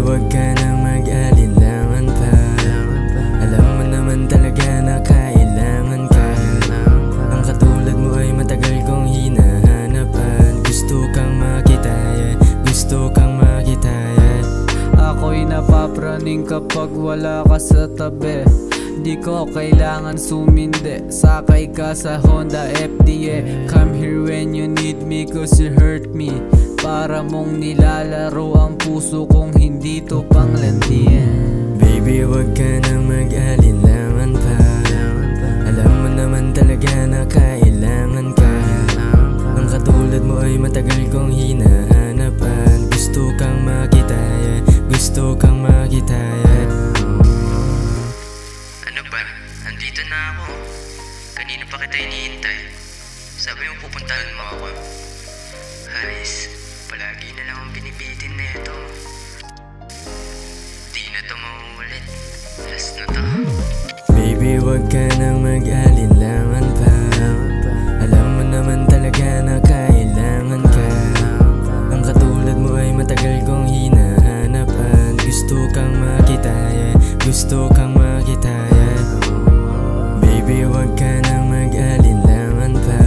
wag ka nang mag-alinlangan pa. Alam mo naman talaga na kailangan ka. Ang katulad mo ay matagal kong hinahanapan. Gusto kang makita, yeah. Gusto kang makita, yeah. Ako'y napapraning kapag wala ka sa tabi. Di ko kailangan sumindi, sakay ka sa Honda FDA. Come here when you need me cause you hurt me. Para mong nilalaro ang puso kong hindi to panglandian. Baby, wag ka nang mag-alinlangan pa. Alam mo naman talaga na kailangan ka. Ang katulad mo ay matagal kong hinahanapan. Gusto kang makita, yeah. Gusto kang makita, yeah. Ano ba? Andito na ako. Kanina pa kita hinihintay. Sabi mo pupuntahan mo ako. Haris, palagi na lang ang binibitin na ito. Di na to mauulit. Last na to. Baby, wag ka nang mag-alinlangan pa. Alam mo naman talaga na kailangan ka. Ang katulad mo ay matagal kong hinahanapan. Gusto kang makita, yeah. Gusto kang makita, yeah. Baby, wag ka nang mag-alinlangan pa.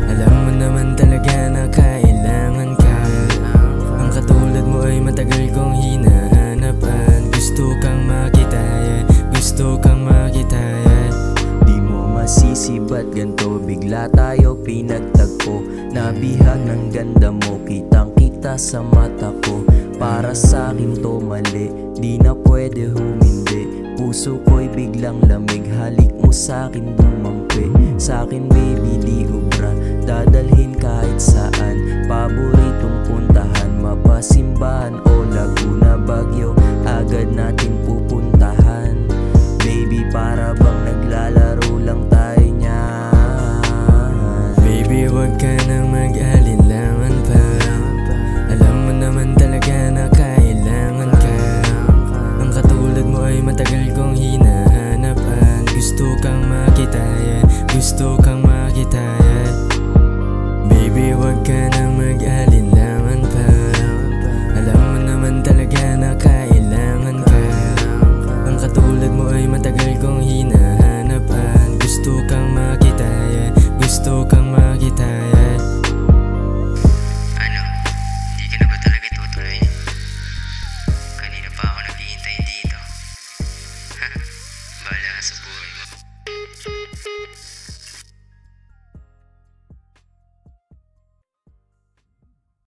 Alam mo naman talaga na kailangan ka. Ang katulad mo ay matagal kong hinahanapan. Gusto kang makita, yeah. Gusto kang makita, yeah. Di mo masisi ba't ganto bigla tayo pinagtagpo. Nabihag ng ganda mo, kitang kita sa mata ko. Para sa'kin to mali, di na pwede humindi. Puso ko'y biglang lamig, halik mo sa'kin dumampi. Sa'kin baby di ubra, dadalhin kahit saan. Paboritong puntahan, mapasimbahan o Laguna, Baguio, agad natin pupuntahan. Baby, para bang naglalaro lang tayo niyan. Baby, wag ka nang mag-alinlangan pa. Alam mo naman talaga na kailangan ka. Ang katulad mo ay matagal kong hinahanapan. Gusto kang makita, yeah. Gusto kang makita, yeah. Baby, wag ka nang mag-alinlangan.